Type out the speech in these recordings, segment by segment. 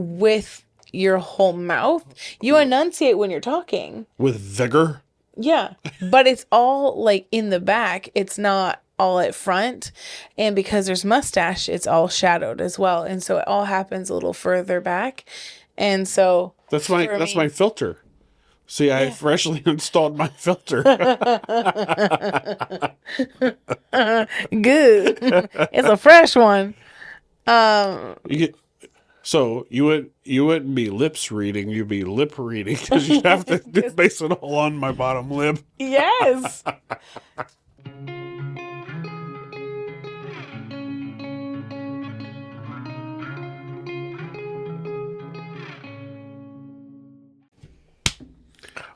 with your whole mouth. You enunciate when you're talking. With vigor? Yeah. But it's all like in the back. It's not all at front. And because there's mustache, it's all shadowed as well. And so it all happens a little further back. And so That's my filter. See, I freshly installed my filter. Good. It's a fresh one. So you wouldn't be lips reading, you'd be lip reading because you'd have to base it all on my bottom lip. Yes.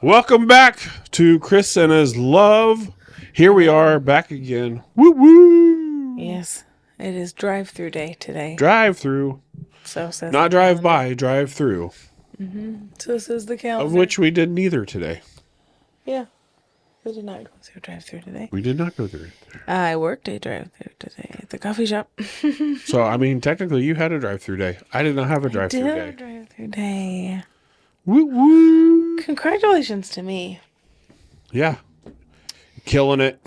Welcome back to Chris and his love. Here we are back again. Woo woo. Yes. It is drive-through day today. Drive through. So says Not drive by, drive through. So says the calendar. Of which we did neither today. Yeah. We did not go through drive-through today. We did not go through. I worked a drive-through today at the coffee shop. So, I mean, technically you had a drive-through day. I did not have a drive-through Did day. a drive-through day. Woo woo. Congratulations to me. Yeah. Killing it.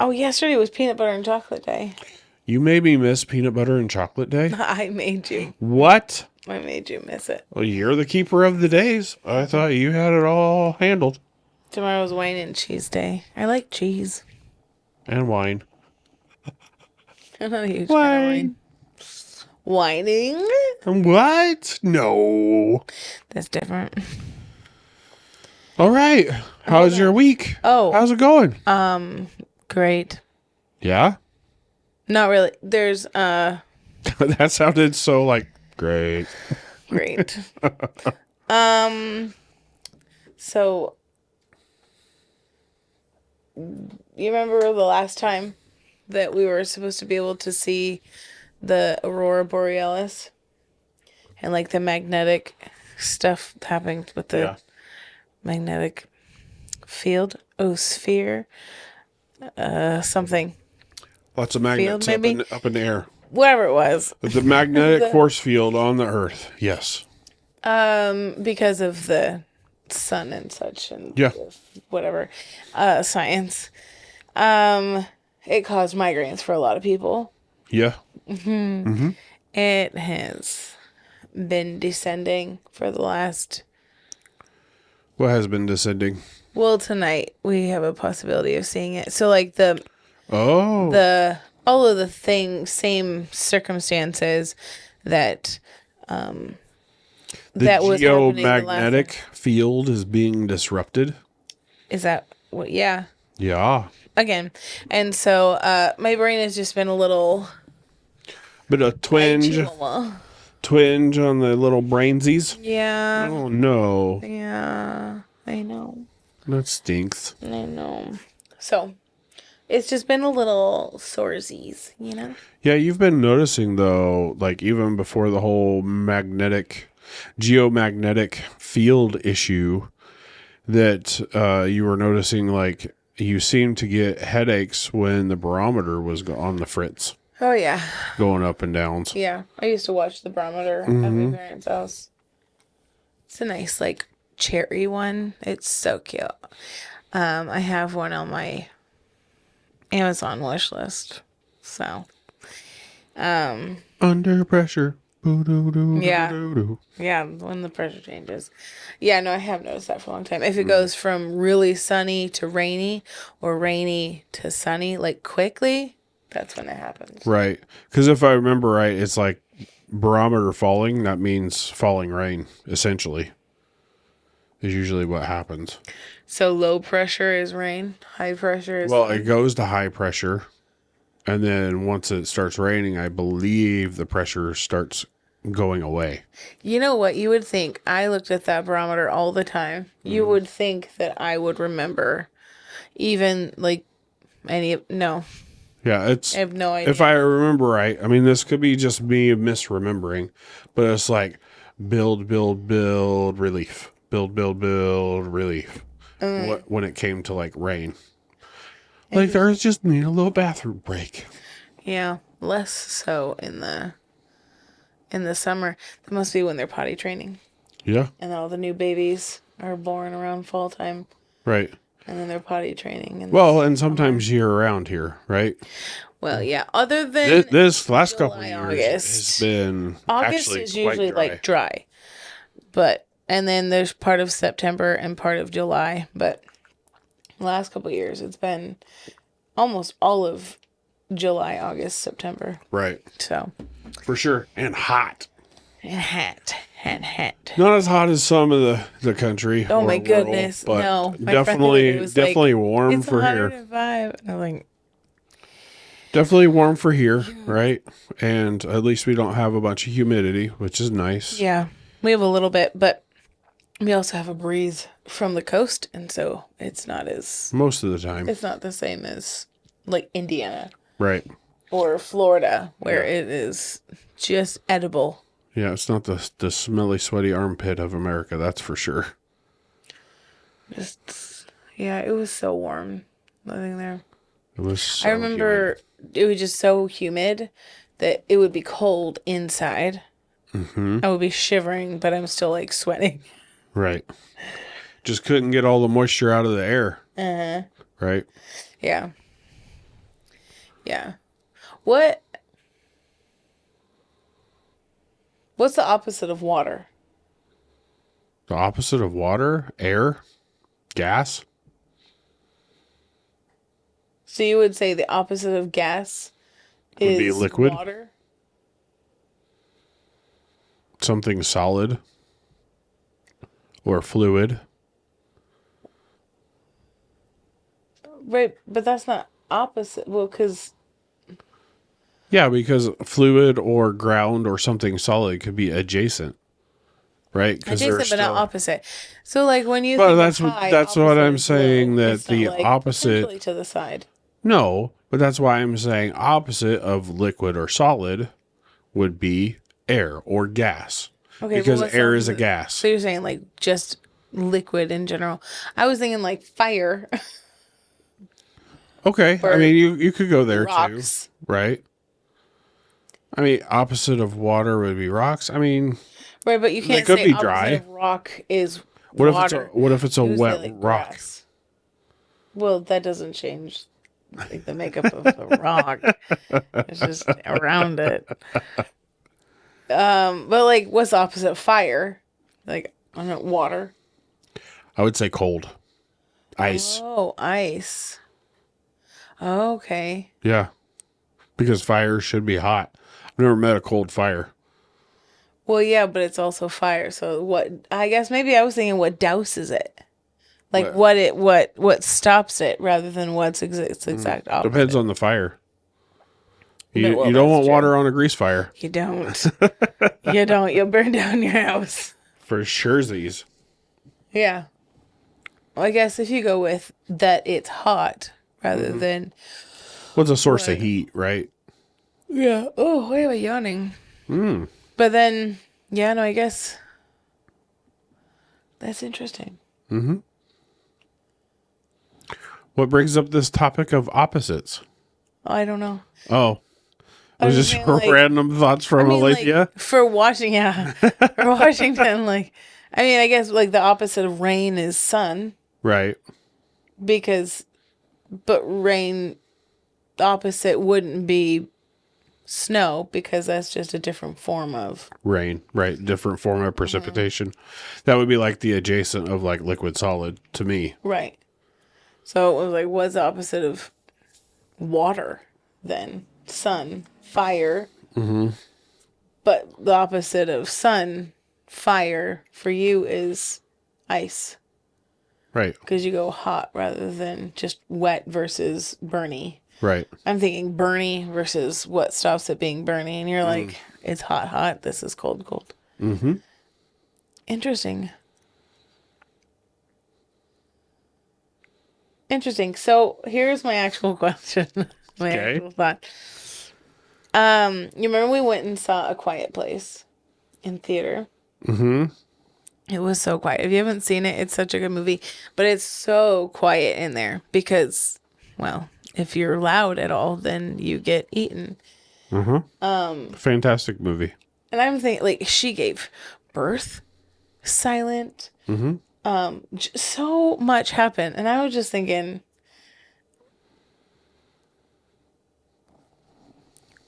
Oh, yesterday was peanut butter and chocolate day. You made me miss peanut butter and chocolate day. I made you. What? I made you miss it. Well, you're the keeper of the days. I thought you had it all handled. Tomorrow's wine and cheese day. I like cheese. And wine. I'm not a huge fan of wine. Whining? What? No. That's different. All right. How's your week? Oh. How's it going? Great. Yeah? Not really. There's, That sounded so great. great. So, you remember the last time that we were supposed to be able to see the Aurora Borealis? And the magnetic stuff happening with the magnetic field? Oh, sphere? Something. Lots of magnets Field, up in the air. Whatever it was. The magnetic force field on the Earth. Yes. Because of the sun and such and whatever science. It caused migraines for a lot of people. Yeah. It has been descending for the last... What has been descending? Well, tonight we have a possibility of seeing it. So all of the same circumstances that that was geomagnetic field is being disrupted. Is that what? Yeah. Yeah. Again, and so my brain has just been a little bit of twinge on the little brainsies. Yeah. Oh no. Yeah, I know. That stinks. I know. So it's just been a little soresies, you know? Yeah, you've been noticing, though, even before the whole geomagnetic field issue, that you were noticing, you seemed to get headaches when the barometer was on the fritz. Oh, yeah. Going up and down. Yeah. I used to watch the barometer at my parents' house. It's a nice, cherry one. It's so cute. I have one on my Amazon wish list. So, under pressure. Yeah, when the pressure changes. Yeah, no, I have noticed that for a long time. If it goes from really sunny to rainy or rainy to sunny, quickly, that's when it happens. Right. Because if I remember right, it's barometer falling. That means falling rain, essentially, is usually what happens. So low pressure is rain, high pressure is... Well, it goes to high pressure. And then once it starts raining, I believe the pressure starts going away. You know what? You would think, I looked at that barometer all the time. You would think that I would remember even no. Yeah, I have no idea. If I remember right, I mean, this could be just me misremembering, but it's build, relief. Build, relief. When it came to rain. The earth just need a little bathroom break. Yeah, less so in in the summer. That must be when they're potty training. Yeah. And all the new babies are born around fall time. Right. And then they're potty training. Well, and sometimes year round here, right? Well, yeah. Other than This last couple of July, years August. has been August actually is quite usually dry. like dry. But and then there's part of September and part of July. But the last couple of years it's been almost all of July, August, September. Right. So For sure. And hot. and hat. Not as hot as some of the country. Oh or my world, goodness. but No. My friend the other day was definitely like, warm it's for here. 105. And I'm like, Definitely warm for here, right? And at least we don't have a bunch of humidity, which is nice. yeah, we have a little bit, but we also have a breeze from the coast, and so it's not Most of the time. it's not the same as like Indiana Right. or Florida, where it is just edible. Yeah, it's not the smelly, sweaty armpit of America, that's for sure. Just yeah, it was so warm living there. It was so I remember it was just so humid that it would be cold inside. I would be shivering, but I'm still like sweating. humid. Right. Just couldn't get all the moisture out of the air. Right. Yeah. Yeah. What's the opposite of water? The opposite of water, air, gas. So you would say the opposite of gas Would is be liquid. water? Something solid or fluid. Right, but that's not opposite. Well, because Yeah, because fluid or ground or something solid could be adjacent, right? Because adjacent, but not opposite. So, like when you But think that's of what- high, that's what opposite I'm is saying, low. that It's not, the like, opposite- essentially to the side. No, but that's why I'm saying opposite of liquid or solid would be air or gas. Okay, Because what's air is a opposite? gas. So you're saying like just liquid in general. I was thinking like fire, Okay, I or mean you could go there rocks. too, right? I mean, opposite of water would be rocks. I mean, Right, but you can't could say be opposite dry. of rock is what water. if it's a You would say, wet like, rock? grass. Well, that doesn't change like the makeup of the rock. It's just around it. But like, what's the opposite of fire? Like, I don't know, water. I would say cold. Ice. Oh, ice. Okay. Yeah. Because fire should be hot. I've never met a cold fire. Well, yeah, but it's also fire. So what? I guess maybe I was thinking what douses it, like what stops it, rather than what's its exact opposite. Depends on the fire. You, Well, you don't that's want true. water on a grease fire. You don't. You don't. You'll burn down your house. For surezies. Yeah. Well, I guess if you go with that, it's hot rather than What's a source Right. of heat, right? yeah. Oh, wait, am I yawning? But then, yeah, no, I guess that's interesting. What brings up this topic of opposites? I don't know. Oh. I It was was just saying, like- random thoughts from Alethea? like, for Washington, yeah, for Washington, like, I mean, I guess like the opposite of rain is sun, Right. but rain, the opposite wouldn't be snow because that's just a different form of. Rain. Right. Different form of precipitation. That would be like the adjacent of like liquid solid to me. Right. So it was like, what's the opposite of water then? Sun, fire. But the opposite of sun, fire for you is ice. Right. Because you go hot rather than just wet versus burny. Right. I'm thinking burny versus what stops it being burny. And you're like, it's hot, hot. This is cold, cold. Mm-hmm. Interesting. Interesting. So here's my actual question. My Okay. actual thought. You remember we went and saw A Quiet Place in theater? Mm-hmm. It was so quiet. If you haven't seen it, it's such a good movie. But it's so quiet in there because, well, if you're loud at all, then you get eaten. Fantastic movie. And I'm thinking, like, she gave birth silent. Mm-hmm. So much happened. And I was just thinking,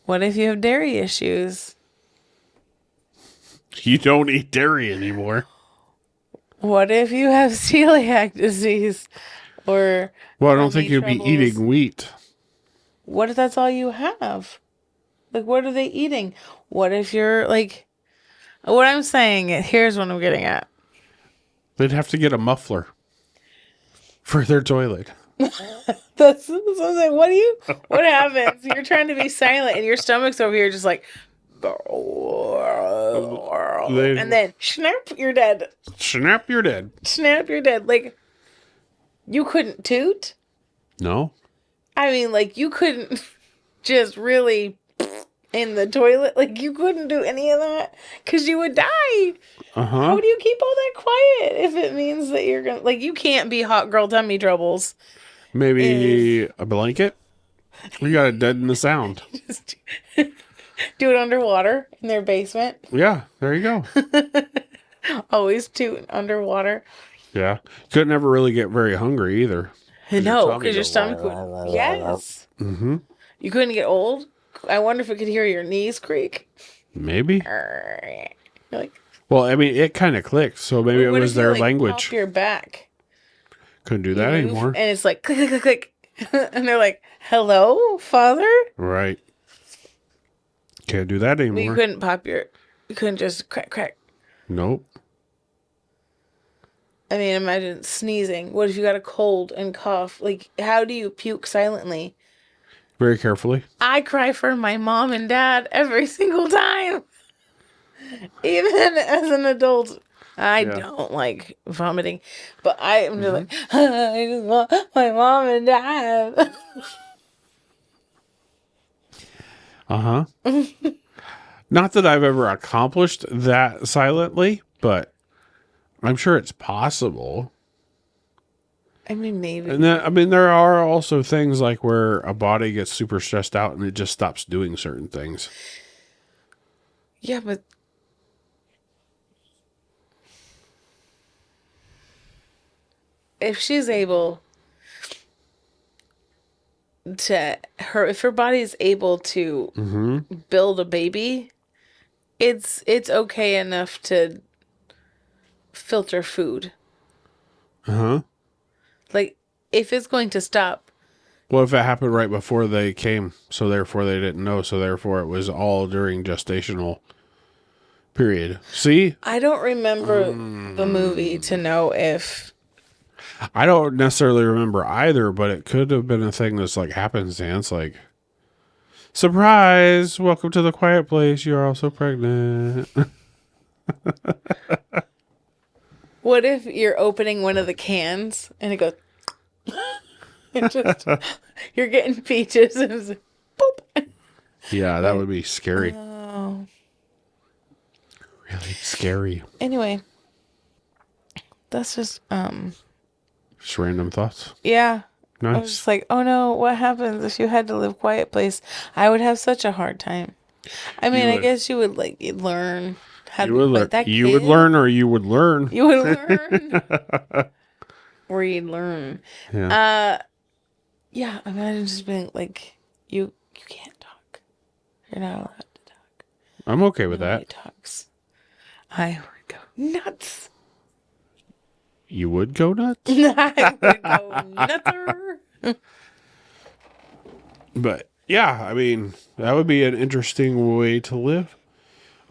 what if you have dairy issues? You don't eat dairy anymore. What if you have celiac disease? Or Well, I don't tummy think you'll be troubles? eating wheat. What if that's all you have? Like, what are they eating? What if you're like, what I'm saying, here's what I'm getting at. They'd have to get a muffler for their toilet. That's what I'm saying. What happens? You're trying to be silent and your stomach's over here just like, and then snap, you're dead. Snap, you're dead. Snap, you're dead. Like, you couldn't toot. No. I mean, like, you couldn't just really in the toilet. Like, you couldn't do any of that because you would die. How Uh-huh. do you keep all that quiet if it means that you're gonna, like, you can't be hot girl tummy troubles? Maybe a blanket? We got it dead in the sound. Just do it underwater in their basement. Yeah, there you go. Always toot underwater. Yeah. Couldn't ever really get very hungry either. No, tummy because your goes stomach would. Yes. Mm-hmm. You couldn't get old. I wonder if it could hear your knees creak. Maybe. You're like, Well, I mean, it kind of clicked, so maybe it what was if you, their like, language. pop your back. Couldn't do that Move, anymore. And it's like click, click, click, click. And they're like, hello, father? Right. Can't do that But you anymore. couldn't pop your, you couldn't just crack, crack. Nope. I mean, imagine sneezing. What if you got a cold and cough? Like, how do you puke silently? Very carefully. I cry for my mom and dad every single time. Even as an adult, I Yeah. don't like vomiting. But I'm just like, I just want my mom and dad. Uh-huh. Not that I've ever accomplished that silently, but I'm sure it's possible. I mean, maybe. And then, I mean, there are also things like where a body gets super stressed out and it just stops doing certain things. Yeah, but if she's able to if her body is able to Mm-hmm. build a baby, it's okay enough to filter food. Uh-huh. Like, if it's going to stop, Well, if it happened right before they came, so therefore they didn't know, so therefore it was all during gestational period. See? I don't remember the movie to know if I don't necessarily remember either, but it could have been a thing that's like happenstance, like, surprise! Welcome to the quiet place. You're also pregnant. what if you're opening one of the cans and it goes it just you're getting peaches and it's like, boop. Yeah, that would be scary. Oh. Really scary. Anyway, that's just Just random thoughts. yeah. I was Nice. just like, oh no, what happens if you had to live quiet place? I would have such a hard time. I mean, I would. guess you would like you'd learn how You to would but learn. that You would kid, learn, or you would learn. You would learn. Or you'd learn. Yeah. Yeah, imagine just being like you can't talk. You're not allowed to talk. I'm okay with Nobody that. talks. I would go nuts. You would go nuts? I would go nutter. But yeah, I mean, that would be an interesting way to live.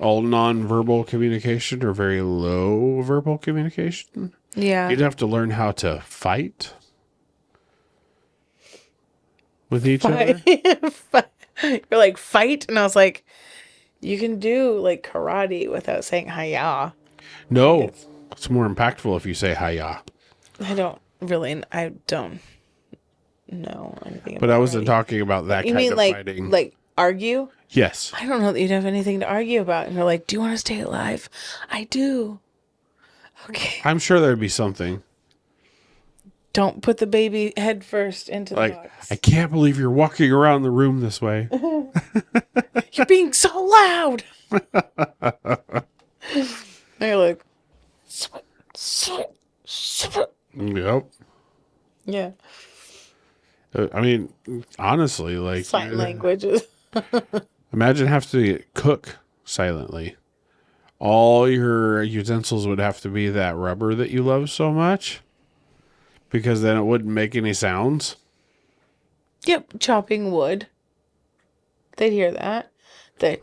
All non-verbal communication or very low verbal communication. Yeah. You'd have to learn how to fight with each other. You're like, fight? And I was like, you can do like karate without saying hiya. No, it's more impactful if you say hiya. I don't know anything But about I wasn't karate. talking about that You kind mean of like fighting. like argue? Yes. I don't know that you'd have anything to argue about. And they're like, do you want to stay alive? I do. Okay. I'm sure there'd be something. Don't put the baby head first into the Like, box. I can't believe you're walking around the room this way. You're being so loud. And you're like, Yep. yeah, I mean, honestly, like, sign languages. imagine having to cook silently. All your utensils would have to be that rubber that you love so much, because then it wouldn't make any sounds. Yep, chopping wood. They'd hear that. The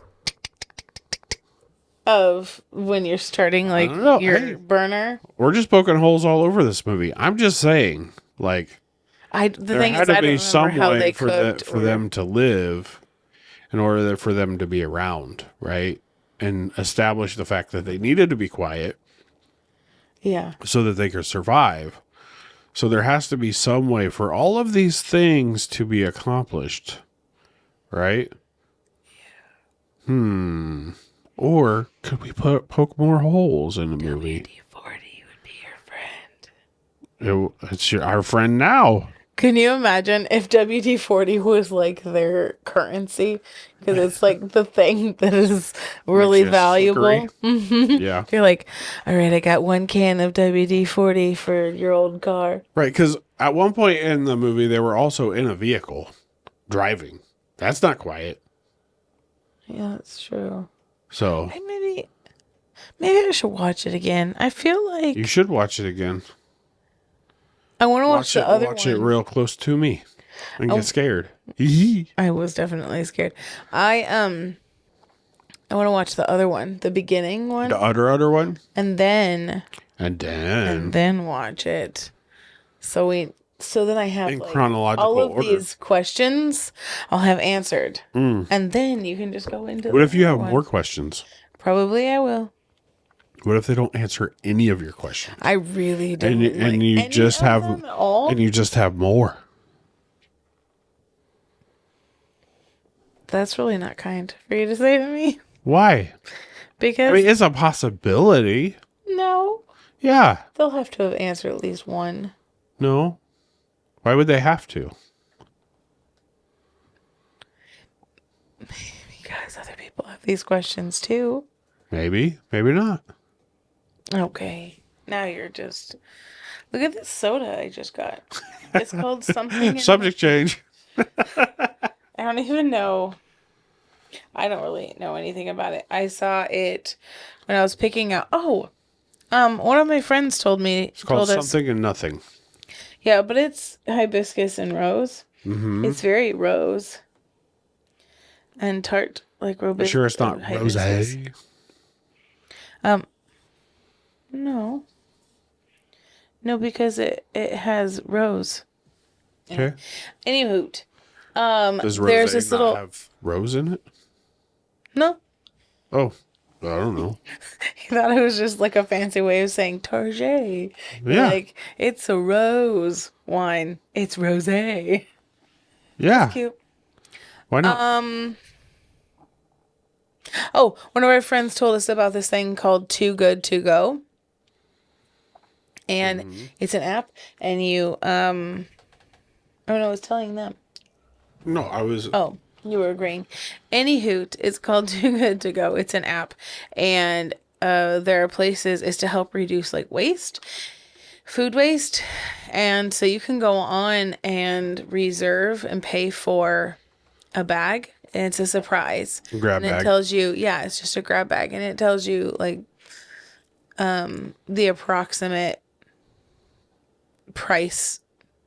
of when you're starting like don't know. your Hey. burner. We're just poking holes all over this movie. I'm just saying, like, The there thing had is, I to don't be remember some how way they for cooked for them to live, in order for them to be around, right? And establish the fact that they needed to be quiet Yeah, so that they could survive. So there has to be some way for all of these things to be accomplished, right? Or could we poke more holes in the movie? WD-40 would be your friend. It's our friend now. Can you imagine if WD-40 was like their currency? Because it's like the thing that is really Makes you valuable. Yeah. You're like, all right, I got 1 can of WD-40 for your old car. Right, because at one point in the movie, they were also in a vehicle driving. That's not quiet. Yeah, that's true. So Hey, maybe I should watch it again. I feel like you should watch it again. I want to watch the other Watch one. it real close to me and get scared. I was definitely scared. I want to watch the other one, the beginning one, The other one, and then and then watch it. So then I have in like, chronological all of order. these questions I'll have answered, and then you can just go into. What if you the have other one. more questions? Probably I will. What if they don't answer any of your questions? I really don't. And you any just of have them at all. and you just have more. That's really not kind for you to say to me. Why? Because I mean, it's a possibility. no, Yeah. they'll have to have answered at least one. No. Why would they have to? Because other people have these questions too. Maybe. Maybe not. Okay. Now you're just. Look at this soda I just got. It's called something. Subject change. I don't even know. I don't really know anything about it. I saw it when I was picking out. Oh, one of my friends told me. It's called told us, something and nothing. yeah, but it's hibiscus and rose. Mm-hmm. It's very rose and tart, like You sure it's not hibiscus. rosé? No, because it has rose. Okay. Any hoot. Does there's rosé this not little have rose in it? no. Oh, I don't know. He thought it was just like a fancy way of saying Target. Yeah. Like, it's a rose wine. It's rosé. Yeah. Cute. Why not? Oh, one of our friends told us about this thing called Too Good To Go. And it's an app, and you, oh no, I was telling them. No, I was. Oh, you were agreeing. Any hoot, it's called Too Good To Go. It's an app, and there are places is to help reduce like waste, food waste, and so you can go on and reserve and pay for a bag, and it's a surprise. Grab and bag. It tells you, yeah, it's just a grab bag, and it tells you like the approximate price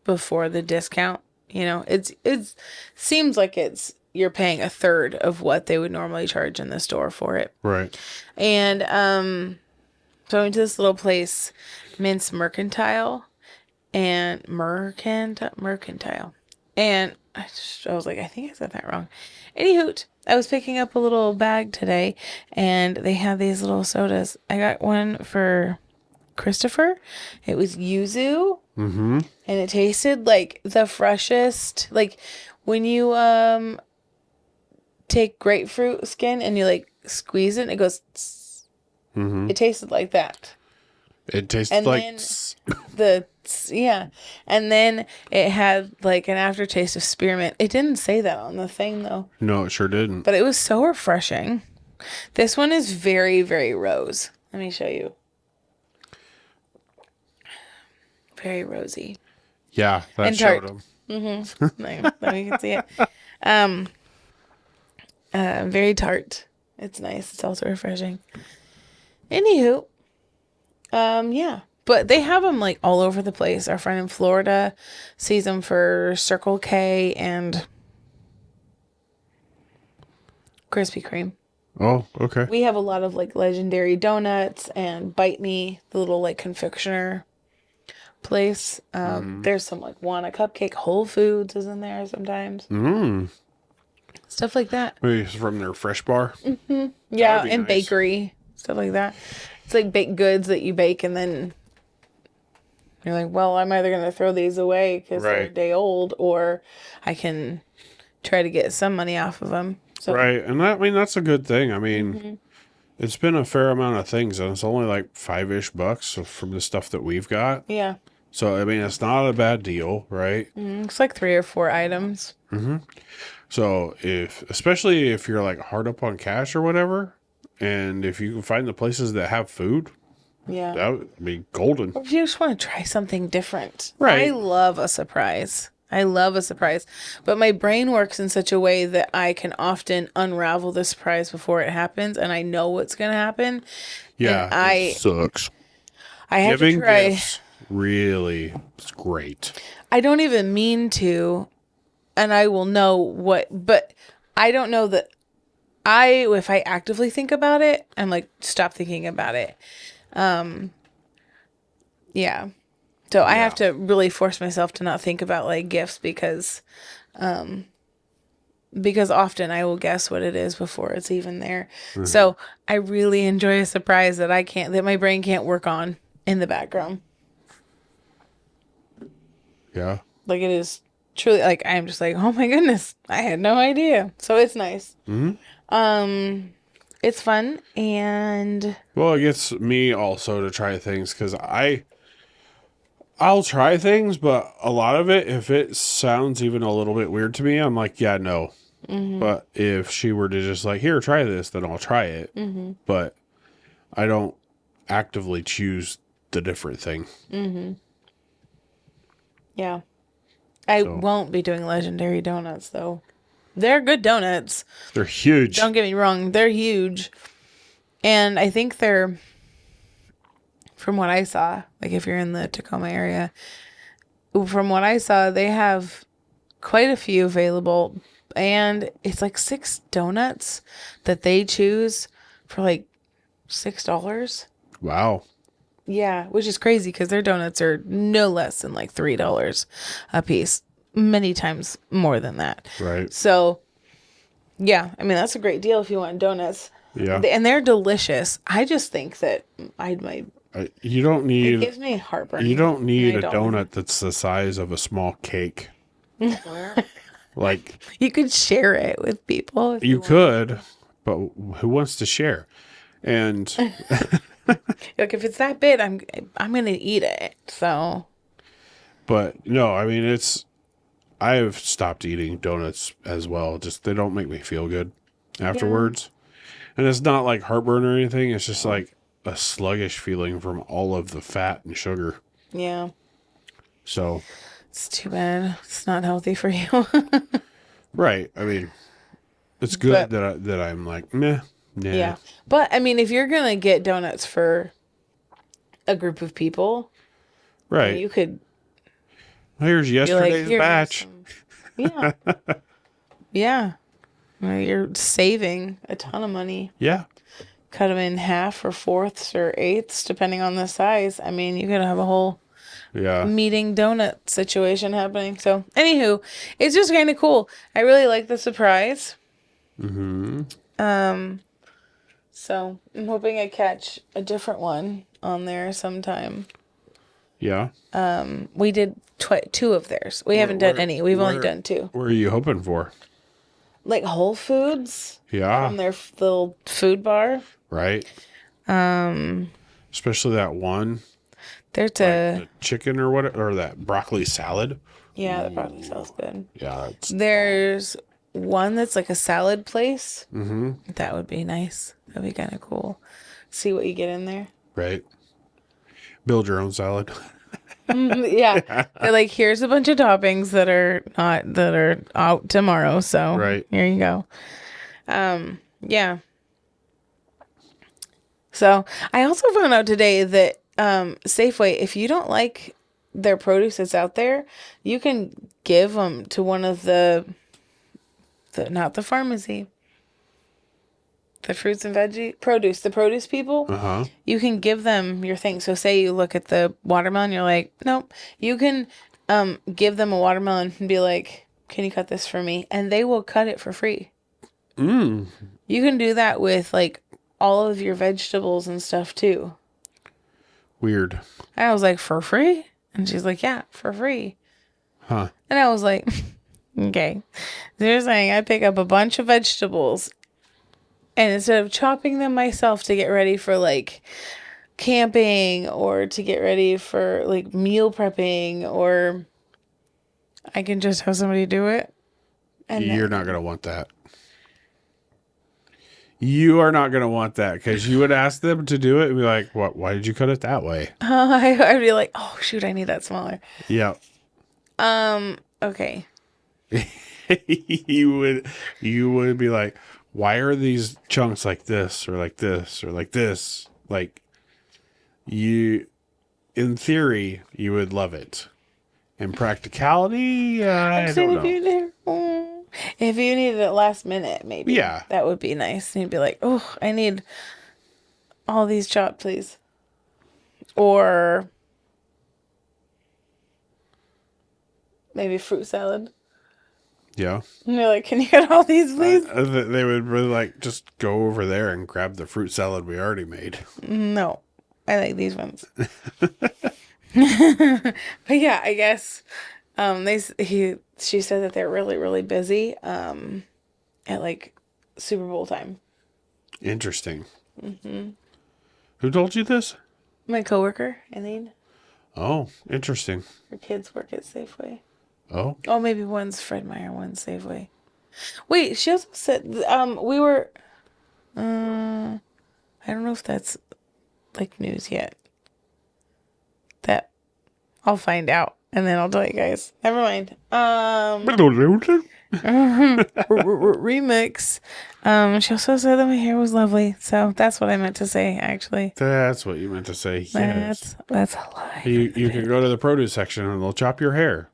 before the discount. You know, it's seems like you're paying a third of what they would normally charge in the store for it. Right. And so I went to this little place, Mince Mercantile, and Mercantile. And I was like, I think I said that wrong. Anywho, I was picking up a little bag today, and they had these little sodas. I got one for Christopher. It was yuzu. Mm-hmm. And it tasted like the freshest, like when you take grapefruit skin and you like squeeze it and it goes tss. Mm-hmm. It tasted like that. It tasted And like. then yeah. And then it had like an aftertaste of spearmint. It didn't say that on the thing though. No, it sure didn't. But it was so refreshing. This one is very, very rose. Let me show you. Very rosy. Yeah, that And showed tart. them. Let me can see it. Very tart. It's nice. It's also refreshing. Anywho, yeah. But they have them like all over the place. Our friend in Florida sees them for Circle K and Krispy Kreme. Oh, okay. We have a lot of like legendary donuts and Bite Me, the little like confectioner place. There's some like Wanna Cupcake. Whole Foods is in there sometimes. Stuff like that. Maybe it's from their fresh bar. Yeah, be and nice. bakery. Stuff like that. It's like baked goods that you bake and then you're like, well, I'm either going to throw these away because they're a Right. day old or I can try to get some money off of them. So, Right. And that, I mean, that's a good thing. I mean, it's been a fair amount of things, and it's only like $5-ish from the stuff that we've got. yeah. So, I mean, it's not a bad deal, right? It's like 3 or 4 items. So, especially if you're like hard up on cash or whatever, and if you can find the places that have food, Yeah. that would be golden. If you just want to try something different. Right. I love a surprise. But my brain works in such a way that I can often unravel the surprise before it happens and I know what's going to happen. Yeah. I- it sucks. I have Giving to try. gifts really is great. I don't even mean to, and I will know what, but I don't know that if I actively think about it, I'm like, stop thinking about it. Yeah. So I have to really force myself to not think about like gifts because often I will guess what it is before it's even there. So I really enjoy a surprise that my brain can't work on in the background. Yeah. Like it is truly like I'm just like, oh my goodness, I had no idea. So it's nice. It's fun and Well, it gets me also to try things because I'll try things, but a lot of it, if it sounds even a little bit weird to me, I'm like, yeah, no. But if she were to just like, here, try this, then I'll try it. But I don't actively choose the different thing. yeah. I won't be doing legendary donuts though. They're good donuts. They're huge. Don't get me wrong, they're huge. And I think they're, from what I saw, like if you're in the Tacoma area, from what I saw, they have quite a few available. And it's like 6 donuts that they choose for like $6. Wow. Yeah, which is crazy because their donuts are no less than like $3 a piece. Many times more than that. Right. So, yeah, I mean, that's a great deal if you want donuts. Yeah. And they're delicious. I just think that You don't it need gives me heartburn. you don't need And a I don't. donut that's the size of a small cake. Like You could share it with people. If you want. could, but who wants to share? And Like if it's that big, I'm gonna eat it. So but no, I mean I've stopped eating donuts as well. Just they don't make me feel good afterwards. And it's not like heartburn or anything. It's just like a sluggish feeling from all of the fat and sugar. yeah, So, it's too bad. It's not healthy for you. right. I mean, it's good But- that I'm like, meh, nah. Yeah. But I mean, if you're going to get donuts for a group of people, Right. you could Here's be like, yesterday's "Here, have batch. some." Yeah. Yeah. Well, you're saving a ton of money. Yeah. Cut them in half or fourths or eighths, depending on the size. I mean, you could have a whole Yeah. meeting donut situation happening. So, anywho, it's just kind of cool. I really like the surprise. So I'm hoping I catch a different one on there sometime. Yeah. We did 2 of theirs. We haven't done any. We've only where- done 2. What are you hoping for? Like Whole Foods Yeah. from their little food bar. Right. Especially that one, There's the chicken or that broccoli salad. yeah, the broccoli salad's good. Yeah. It's, There's one that's like a salad place. Mm-hmm. That would be nice. That'd be kind of cool. See what you get in there. Right. Build your own salad. Yeah. They're like, here's a bunch of toppings that are out tomorrow. So Right. here you go. Yeah. So I also found out today that Safeway, if you don't like their produce that's out there, you can give them to one of the not the pharmacy, the fruits and veggie produce, the produce people. Uh-huh. You can give them your thing. So say you look at the watermelon, you're like, nope. You can give them a watermelon and be like, can you cut this for me? And they will cut it for free. Mm. You can do that with like all of your vegetables and stuff too. Weird. And I was like, for free? And she's like, yeah, for free. Huh. And I was like, okay. So you're saying I pick up a bunch of vegetables and instead of chopping them myself to get ready for like camping or to get ready for like meal prepping, or I can just have somebody do it. And You're not going to want that. You are not going to want that because you would ask them to do it and be like, "What? Why did you cut it that way?" I'd be like, oh shoot, I need that smaller. Yeah. Okay. you would be like, "Why are these chunks like this or like this or like this?" Like you, in theory, you would love it. In practicality, I don't know. If you needed it last minute, maybe. Yeah. That would be nice. And you'd be like, oh, I need all these chopped, please. Or maybe fruit salad. Yeah. And you're like, can you get all these, please? They would really like just go over there and grab the fruit salad we already made. No, I like these ones. But yeah, I guess she said that they're really, really busy at like Super Bowl time. Interesting. Mm-hmm. Who told you this? My coworker, Eileen. Oh, interesting. Her kids work at Safeway. Oh, Oh, maybe one's Fred Meyer, one's Safeway. Wait, she also said we were. I don't know if that's like news yet. That I'll find out and then I'll tell you guys. Never mind. Remix. She also said that my hair was lovely, so that's what I meant to say. Actually, that's what you meant to say. Yes. That's a lie. You can go to the produce section and they'll chop your hair.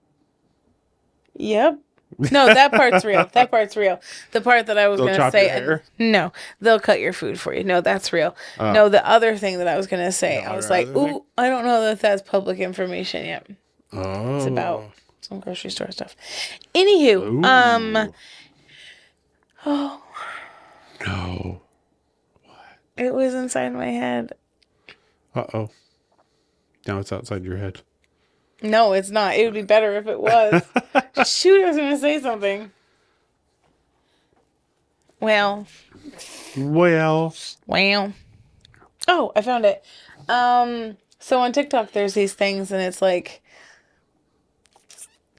Yep. No, that part's real. That part's real. The part that I was going to chop say, your hair? no, they'll cut your food for you. No, that's real. No, the other thing that I was going to say, I was like, ooh, I don't know that that's public information yet. Oh, It's about some grocery store stuff. Anywho, Ooh. oh, No. it was inside my head. Uh-oh. Now it's outside your head. No, it's not. It would be better if it was. Shoot, I was going to say something. Well. Well. Oh, I found it. So on TikTok, there's these things, and it's like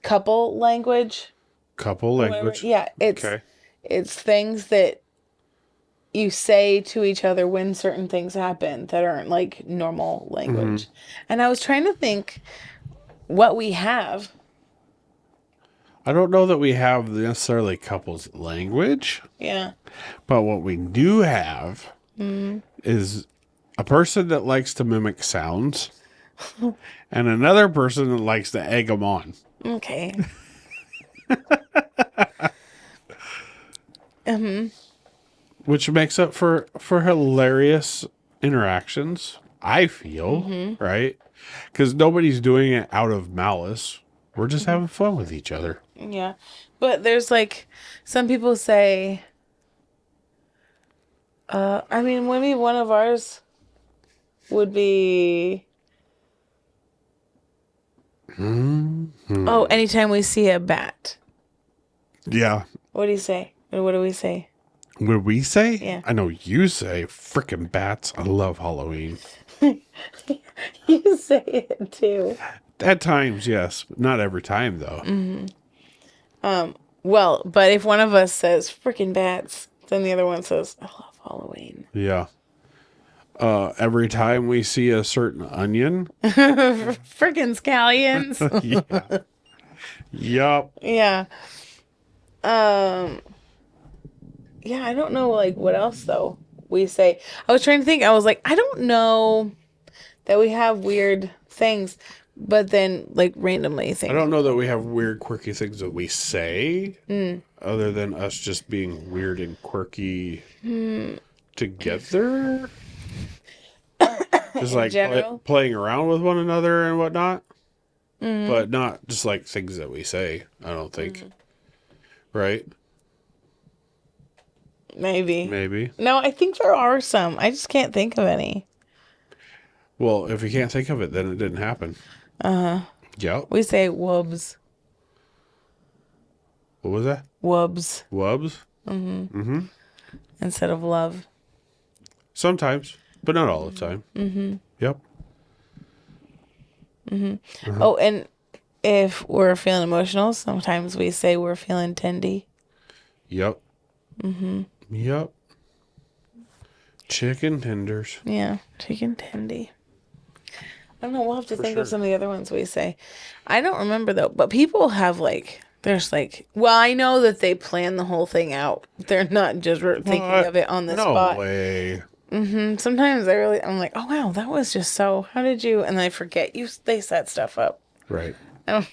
couple language. Couple language. Yeah, it's things that you say to each other when certain things happen that aren't like normal language. Mm-hmm. And I was trying to think what we have. I don't know that we have necessarily couples language. Yeah. But what we do have is a person that likes to mimic sounds and another person that likes to egg them on. Okay. Which makes up for hilarious interactions, I feel, right? Because nobody's doing it out of malice. We're just having fun with each other. Yeah. But there's like, some people say, I mean, maybe one of ours would be, oh, anytime we see a bat. Yeah. What do you say? What do we say? What do we say? Yeah. I know you say frickin' bats. I love Halloween. You say it too. At times, yes. But not every time, though. Well, but if one of us says freaking bats, then the other one says, I love Halloween. Yeah. Every time we see a certain onion. Freaking scallions. Yeah. Yup. Yeah. Yeah, I don't know like what else though we say. I was trying to think. I was like, I don't know that we have weird things, but then like randomly I things. don't know that we have weird, quirky things that we say, other than us just being weird and quirky together. Just like general? playing around with one another and whatnot. But not just like things that we say, I don't think. Right? Maybe. Maybe. No, I think there are some. I just can't think of any. Well, if you can't think of it, then it didn't happen. Yep. We say wubs. What was that? Wubs Wubs? instead of love. Sometimes, but not all the time. Yep. Oh, and if we're feeling emotional, sometimes we say we're feeling tendy. Yep. Yep. Chicken tenders. Yeah, chicken tendy. I don't know. We'll have to think sure. of some of the other ones we say. I don't remember though, but people have like, there's like, well, I know that they plan the whole thing out. They're not just thinking of it on the No spot. way. Sometimes I'm like, oh wow, that was just so. How did you? And I forget they set stuff up. Right. I don't.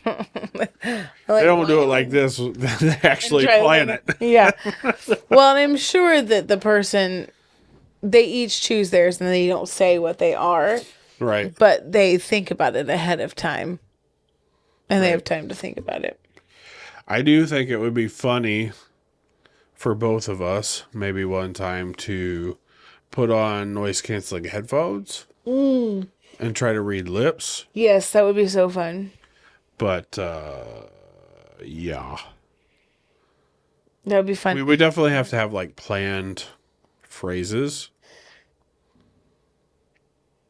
They don't do it like this. They actually plan it. Yeah. Well, and I'm sure that the person, they each choose theirs and they don't say what they are, Right. but they think about it ahead of time. And they Right. have time to think about it. I do think it would be funny for both of us, maybe one time, to put on noise canceling headphones and try to read lips. Yes, that would be so fun. But yeah. That would be fun. We would definitely have to have like planned phrases.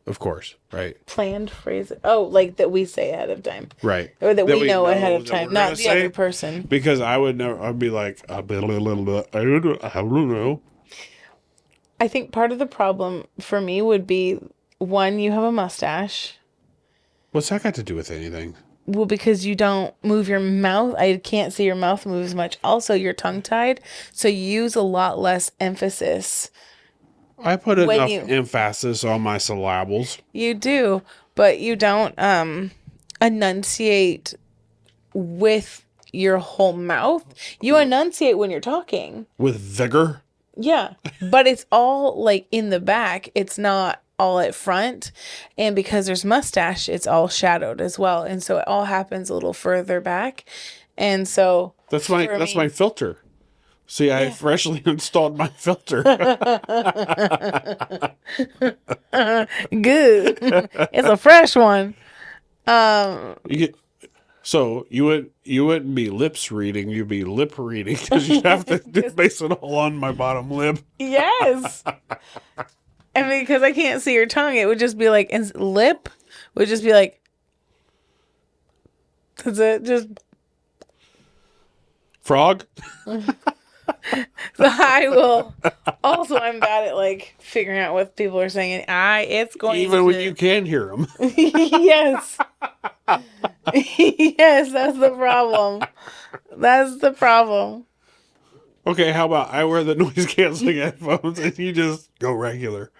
Of course, right? Planned phrases. Oh, like that we say ahead of time. Right. Or that we know ahead of that time, we're not gonna the say. other person. Because I would never, I'd be like, I don't know. I think part of the problem for me would be, one, you have a mustache. What's that got to do with anything? Well, because you don't move your mouth. I can't see your mouth move as much. Also, you're tongue-tied, so you use a lot less emphasis. I put When enough you- emphasis on my syllables. You do, but you don't enunciate with your whole mouth. You enunciate when you're talking. With vigor. Yeah, but it's all like in the back. It's not all at front. And because there's mustache, it's all shadowed as well. And so it all happens a little further back. And so That's my filter. See, I freshly installed my filter. good. It's a fresh one. You wouldn't be lips reading, you'd be lip reading because you have to base it all on my bottom lip. Yes. And because I can't see your tongue, it would just be like, and lip would just be like, that's it. Just, Frog? so I will. Also, I'm bad at like figuring out what people are saying. It's going Even to, when you can hear them. yes. Yes, that's the problem. That's the problem. Okay, how about I wear the noise canceling headphones and you just go regular?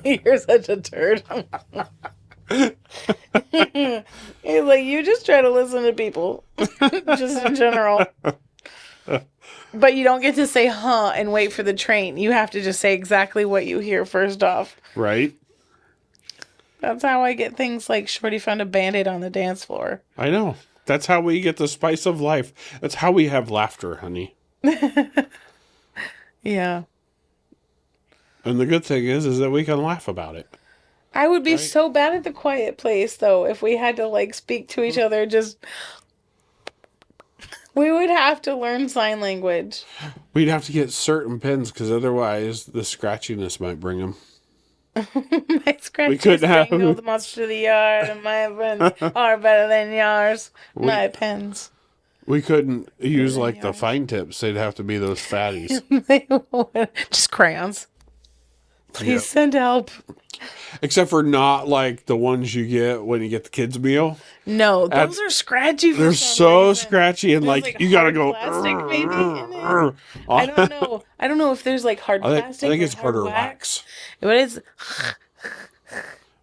You're such a turd. It's like you just try to listen to people, just in general. But you don't get to say huh and wait for the train. You have to just say exactly what you hear first off. Right? That's how I get things like Shorty found a Band-Aid on the dance floor. I know. That's how we get the spice of life. That's how we have laughter, honey. Yeah. And the good thing is that we can laugh about it. I would be so bad at the quiet place, though, if we had to, like, speak to each other. We would have to learn sign language. We'd have to get certain pens because otherwise the scratchiness might bring them. My scratches couldn't have- strangled the monster to the yard, and my pens are better than yours. My pens. We couldn't use like the yours. fine tips. They'd have to be those fatties. Just crayons. Please Yep. send help. Except for not like the ones you get when you get the kids meal. No, those are scratchy. For They're some so reason. scratchy and There's, like you gotta hard go. plastic maybe in it. I don't know. I don't know if there's like hard plastic. I think or it's hard harder wax. wax. But it's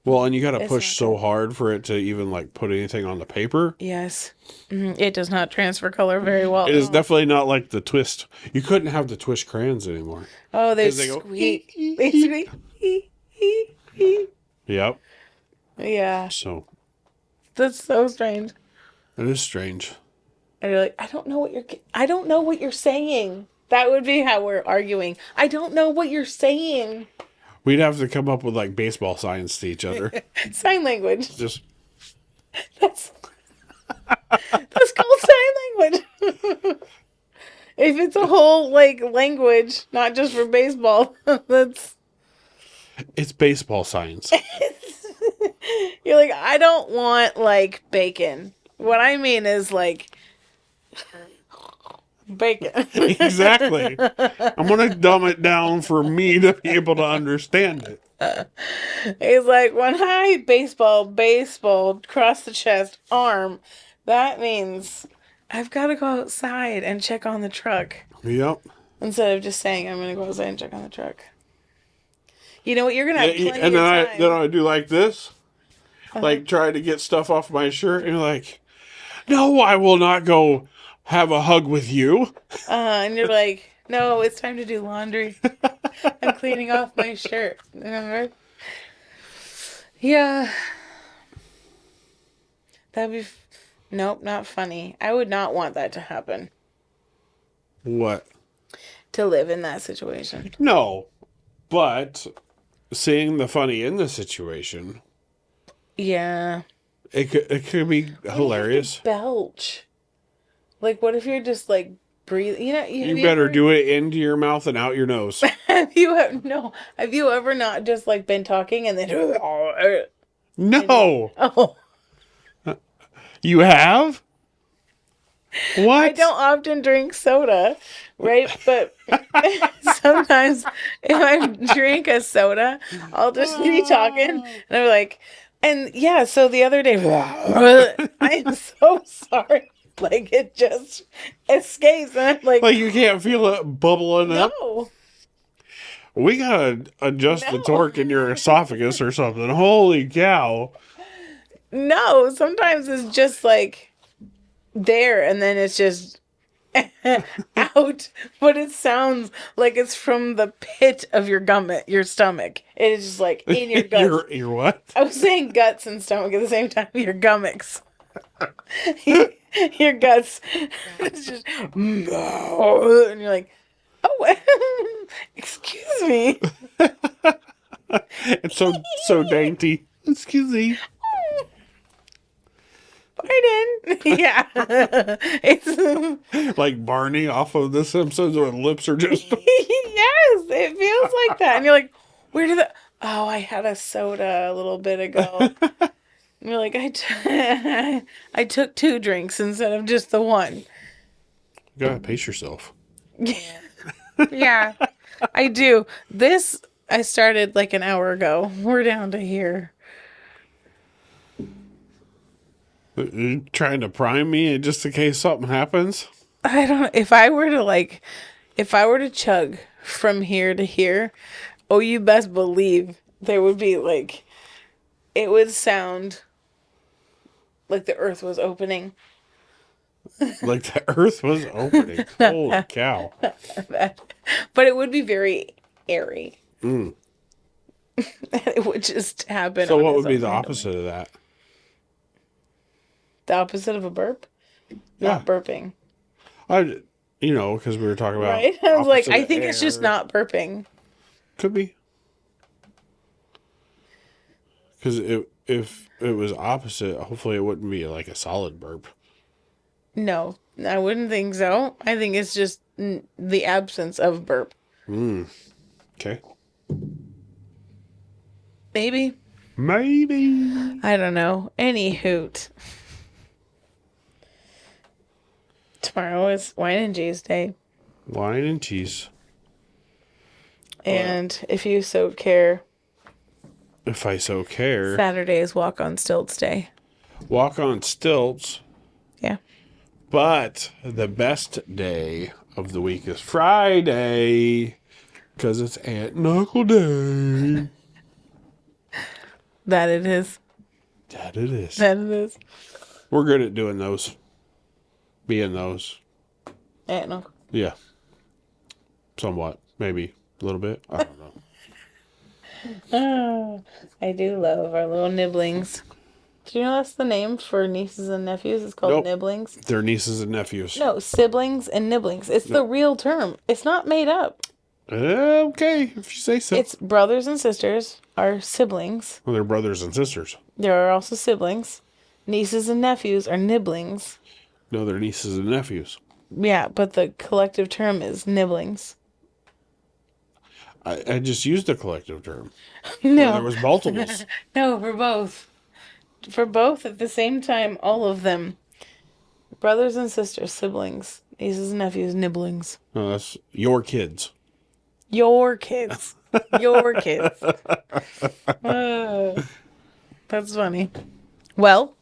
Well, and you gotta It's push not so good. hard for it to even like put anything on the paper. yes. It does not transfer color very well. It at is all. definitely not like the twist. You couldn't have the twist crayons anymore. Oh, they 'Cause they go, squeak. They squeak. Yep. Yeah, So that's so strange. it is strange. And you're like, I don't know what you're saying. That would be how we're arguing. I don't know what you're saying. We'd have to come up with like baseball signs to each other. Sign language. Just That's called sign language. If it's a whole like language, not just for baseball, that's it's baseball signs. you're like, I don't want like bacon. What I mean is like bacon. Exactly. I'm gonna dumb it down for me to be able to understand it. He's like, when I baseball, cross the chest, arm, that means I've got to go outside and check on the truck. Yep. Instead of just saying, I'm going to go outside and check on the truck. You know what? You're going to have plenty And of then time. then I do like this, like try to get stuff off my shirt, and you're like, "No, I will not go have a hug with you." And you're like, no, it's time to do laundry. I'm cleaning off my shirt. Remember? Yeah. That'd be... Nope, not funny. I would not want that to happen. What? To live in that situation. No, but seeing the funny in the situation, Yeah. it could be hilarious. Belch. Like, what if you're just like breathing? You know, You better do it into your mouth and out your nose. Have you ever not just like been talking and then? No, Oh, you have. What? I don't often drink soda, right? But sometimes if I drink a soda, I'll just be talking and I'm like, and yeah. So the other day, I'm so sorry. Like it just escapes, and I'm like, Like you can't feel it bubbling up. no. We gotta adjust the No. torque in your esophagus or something. Holy cow! No, sometimes it's just like there and then it's just out, but it sounds like it's from the pit of your stomach. It is just like in your guts. Your what? I was saying guts and stomach at the same time. Your gummicks. Your guts. It's just and you're like, oh, excuse me. It's so dainty. Excuse me. Pardon. Yeah. It's Like Barney off of The Simpsons, where the lips are just. yes, it feels like that. And you're like, where did the oh, I had a soda a little bit ago. And you're like, I took 2 drinks instead of just the one. You gotta pace yourself. Yeah, I do. This I started like an hour ago. We're down to here. You trying to prime me just in case something happens? I don't if I were to chug from here to here, oh, you best believe there would be like, it would sound like the earth was opening. Like the earth was opening. Holy cow. But it would be very airy. It would just happen. So on what its would be own the randomly. opposite of that? The opposite of a burp? Not burping. Because we were talking about. Right? I was like, opposite I think it's just air. not burping. Could be. Because if it was opposite, hopefully it wouldn't be like a solid burp. No, I wouldn't think so. I think it's just the absence of burp. Okay. Maybe. Maybe. I don't know. Any hoot. Tomorrow is wine and cheese day. Wine and cheese. And if you so care, If I so care. Saturday is walk on stilts day. Walk on stilts. Yeah. But the best day of the week is Friday. Because it's Aunt and Uncle Day. That it is. That it is. That it is. We're good at doing those. Being those. No. Yeah. Somewhat. Maybe. A little bit. I don't know. Oh, I do love our little nibblings. Do you know that's the name for nieces and nephews? It's called Nope. nibblings. They're nieces and nephews. No, siblings and nibblings. It's the real term. It's not made up. Okay, if you say so. It's brothers and sisters are siblings. Well, they're brothers and sisters. There are also siblings. Nieces and nephews are nibblings. No, they're nieces and nephews. Yeah, but the collective term is nibblings. I just used a collective term. No. There was multiples. No, for both. For both at the same time, all of them. Brothers and sisters, siblings, nieces and nephews, nibblings. No, that's your kids. Your kids. Your kids. That's funny. Well,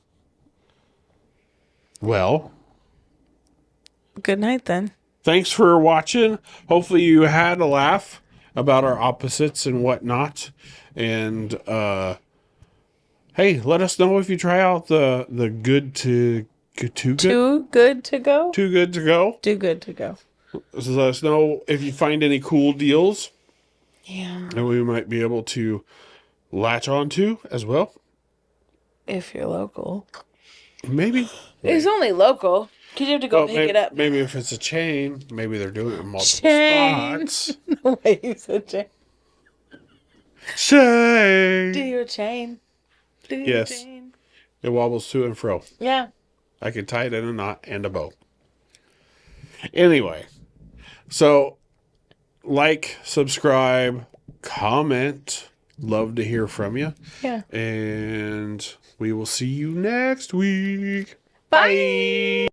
good night then. Thanks for watching. Hopefully you had a laugh about our opposites and whatnot. And hey, let us know if you try out the good to too good. Too good to go? Too good to go. Too good to go. So let us know if you find any cool deals Yeah. that we might be able to latch onto as well. If you're local. Maybe. It's only local. Because you have to go pick maybe, it up. maybe if it's a chain, maybe they're doing it in multiple Chain. spots. No way you said chain. Chain. Do your chain. Do your Yes. chain. It wobbles to and fro. Yeah. I can tie it in a knot and a bow. Anyway, so like, subscribe, comment. Love to hear from you. Yeah. And we will see you next week. Bye.